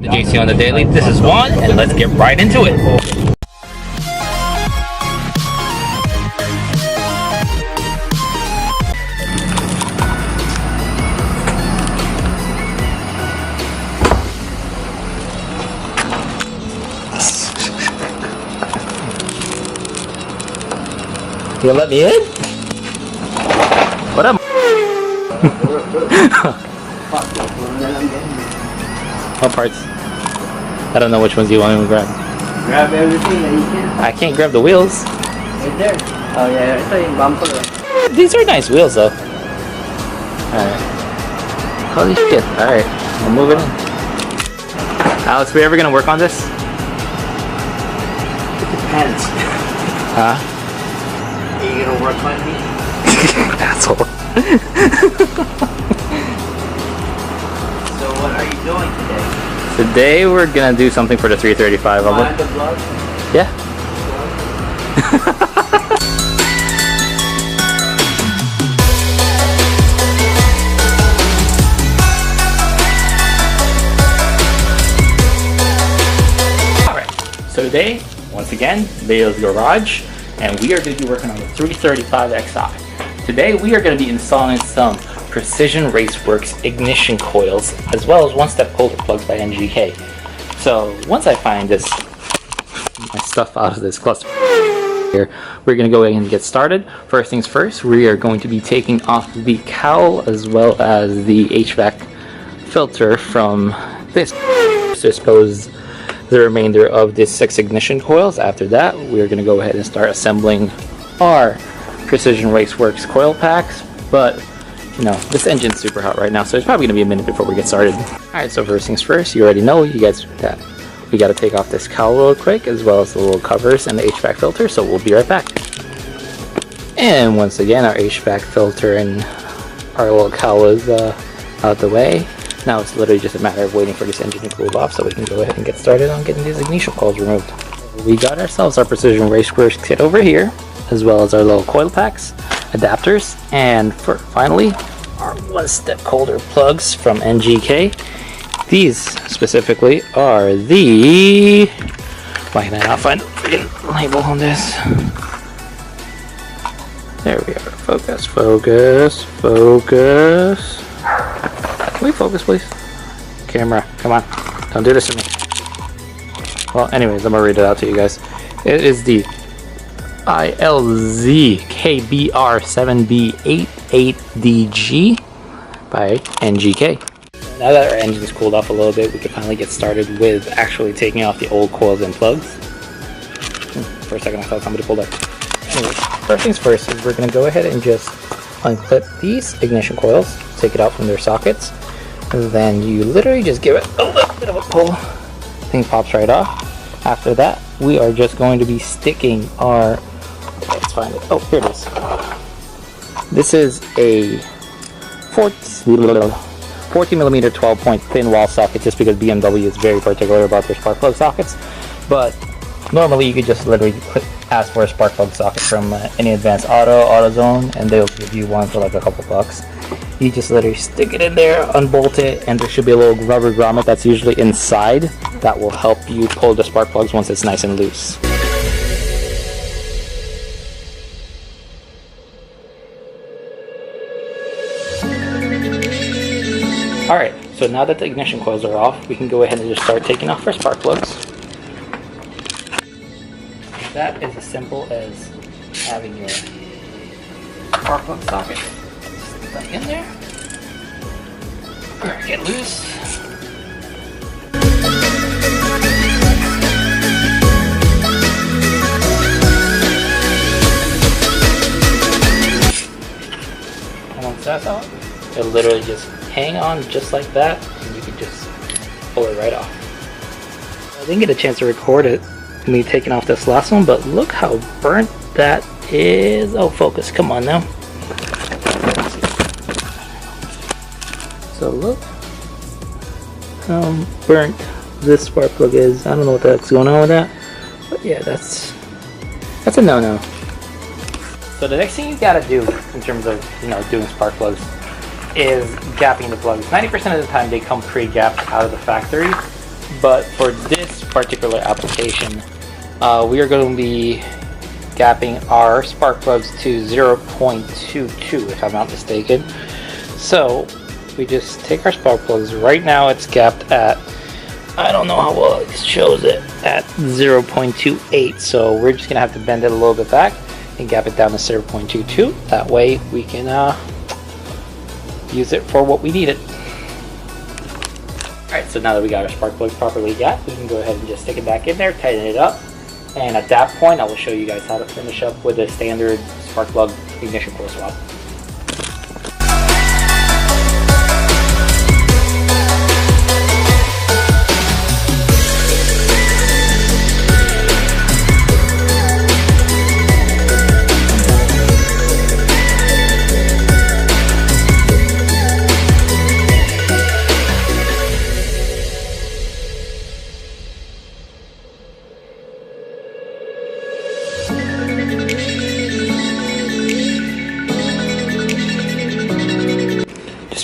The JC on the Daily, this is Juan, and let's get right into it. You gonna let me in? What up? What parts? I don't know which ones you want me to grab. Grab everything that you can. I can't grab the wheels. Right there. Oh yeah, I saw you bumper. These are nice wheels though. Alright. Holy shit. Alright. We'll move it in. Alex, we ever gonna work on this? It depends. Huh? Are you gonna work on me? Asshole. So what are you doing today? Today we're gonna do something for the 335. Find the vlog? Yeah. Alright, so today, once again, Leo's Garage, and we are going to be working on the 335xi. Today we are going to be installing some Precision Raceworks ignition coils, as well as one-step coulter plugs by NGK. So once I find my stuff out of this cluster here, we're going to go ahead and get started. First things first, we are going to be taking off the cowl as well as the HVAC filter from this to dispose the remainder of this 6 ignition coils. After that, we're going to go ahead and start assembling our Precision Raceworks coil packs, but you know, this engine's super hot right now, so it's probably going to be a minute before we get started. Alright, so first things first, you already know, you guys, that we got to take off this cowl real quick, as well as the little covers and the HVAC filter, so we'll be right back. And once again, our HVAC filter and our little cowl is out the way. Now it's literally just a matter of waiting for this engine to cool off so we can go ahead and get started on getting these ignition coils removed. We got ourselves our Precision Raceworks kit over here, as well as our little coil packs, adapters, and finally our one-step coulter plugs from NGK. These specifically are the... Why can I not find the freaking label on this? There we are. Focus, focus, focus. Can we focus, please? Camera, come on. Don't do this to me. Well, anyways, I'm gonna read it out to you guys. It is the ILZKBR7B88DG by NGK. Now that our engine is cooled off a little bit, we can finally get started with actually taking off the old coils and plugs. For a second I thought somebody pulled up. Anyways, first things first is we're going to go ahead and just unclip these ignition coils, take it out from their sockets, and then you literally just give it a little bit of a pull. Thing pops right off. After that, we are just going to be sticking our... Let's find it. Oh, here it is. This is a 40mm 12-point thin wall socket, just because BMW is very particular about their spark plug sockets. But normally you could just literally ask for a spark plug socket from any Advanced AutoZone, and they'll give you one for like a couple bucks. You just literally stick it in there, unbolt it, and there should be a little rubber grommet that's usually inside that will help you pull the spark plugs once it's nice and loose. Alright, so now that the ignition coils are off, we can go ahead and just start taking off our spark plugs. That is as simple as having your spark plug socket. Stick that in there. Alright, get loose. And once that's out, it'll literally just hang on just like that, and you can just pull it right off. I didn't get a chance to record it, me taking off this last one, but look how burnt that is. Oh, focus, come on now. So look how burnt this spark plug is. I don't know what the heck's going on with that, but yeah, that's a no-no. So the next thing you gotta do in terms of, you know, doing spark plugs is gapping the plugs. 90% of the time they come pre-gapped out of the factory, but for this particular application, we are going to be gapping our spark plugs to 0.22 if I'm not mistaken. So we just take our spark plugs. Right now it's gapped at, I don't know how well it shows it, at 0.28. So we're just gonna have to bend it a little bit back and gap it down to 0.22. That way we can use it for what we need it. Alright, so now that we got our spark plugs properly gapped, we can go ahead and just stick it back in there, tighten it up. And at that point, I will show you guys how to finish up with a standard spark plug ignition coil swap.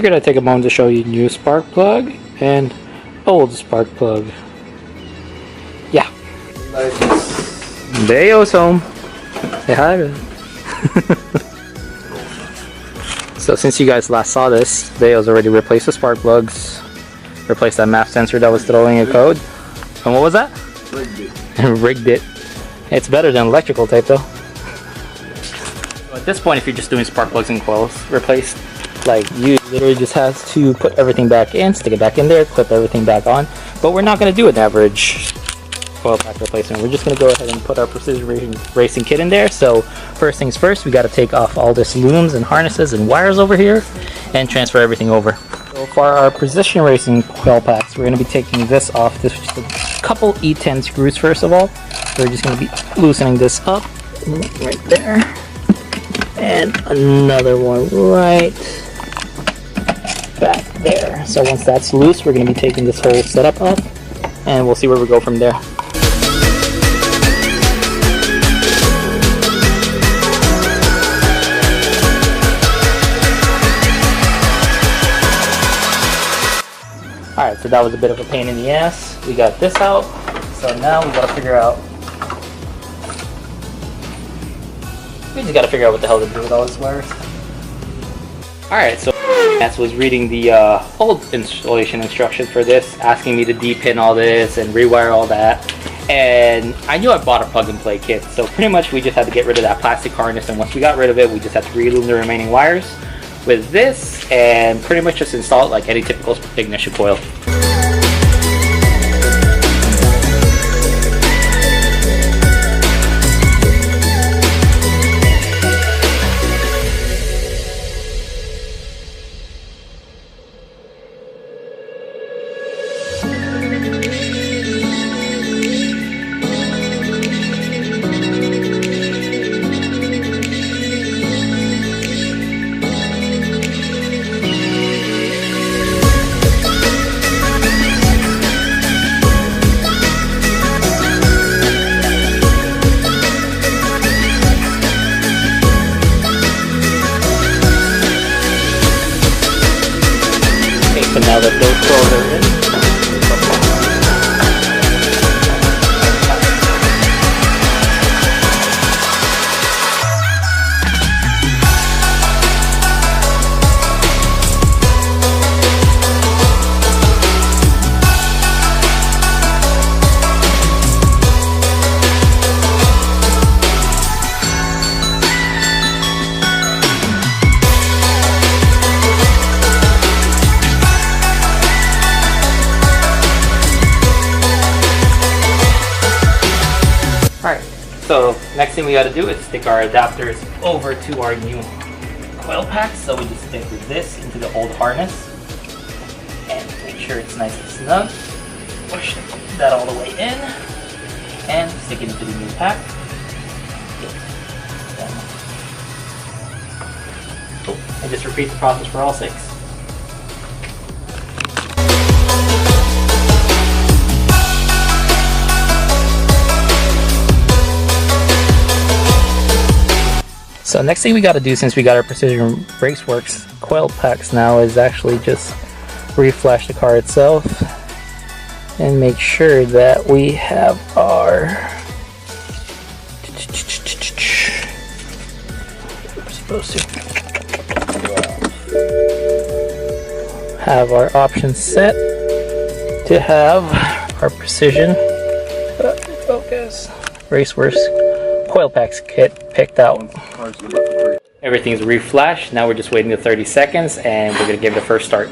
Figured I'd take a moment to show you new spark plug and old spark plug. Yeah. Bayo's home. Say hi. So since you guys last saw this, Bayo's already replaced the spark plugs, replaced that map sensor that was throwing a code. And what was that? Rigged it. Rigged it. It's better than electrical tape though. So at this point, if you're just doing spark plugs and coils replaced, like, you literally just have to put everything back in, stick it back in there, clip everything back on. But we're not going to do an average coil pack replacement. We're just going to go ahead and put our precision racing kit in there. So first things first, we got to take off all this looms and harnesses and wires over here and transfer everything over. So for our precision racing coil packs, we're going to be taking this off. This is just a couple E10 screws first of all. So we're just going to be loosening this up right there. And another one right back there. So once that's loose, we're going to be taking this whole setup off and we'll see where we go from there. Alright, so that was a bit of a pain in the ass. We got this out. So now we got to figure out, what the hell to do with all this wires. Alright, so Matt was reading the old installation instructions for this, asking me to D-pin all this and rewire all that. And I knew I bought a plug-and-play kit, so pretty much we just had to get rid of that plastic harness, and once we got rid of it, we just had to reloom the remaining wires with this, and pretty much just install it like any typical ignition coil. So now that those coils are in, alright, so next thing we got to do is stick our adapters over to our new coil packs. So we just stick this into the old harness and make sure it's nice and snug. Push that all the way in and stick it into the new pack. And just repeat the process for all 6. So next thing we got to do, since we got our Precision Raceworks coil packs now, is actually just reflash the car itself and make sure that we have our options set to have our precision focus Raceworks coil packs kit picked out. Everything's reflashed. Now we're just waiting the 30 seconds and we're gonna give it a first start.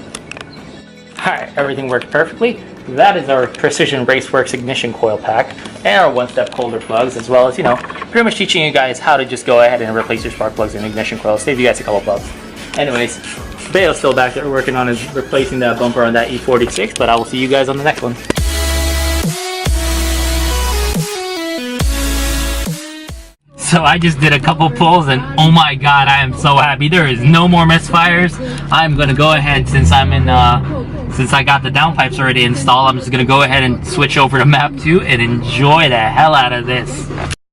Alright, everything worked perfectly. That is our Precision Raceworks ignition coil pack and our one-step holder plugs, as well as, you know, pretty much teaching you guys how to just go ahead and replace your spark plugs and ignition coils. Save you guys a couple bucks. Anyways, Bale's still back there working on replacing that bumper on that E46, but I will see you guys on the next one. So I just did a couple pulls and oh my god, I am so happy. There is no more misfires. I'm gonna go ahead, since I'm in since I got the downpipes already installed, I'm just gonna go ahead and switch over to map 2 and enjoy the hell out of this.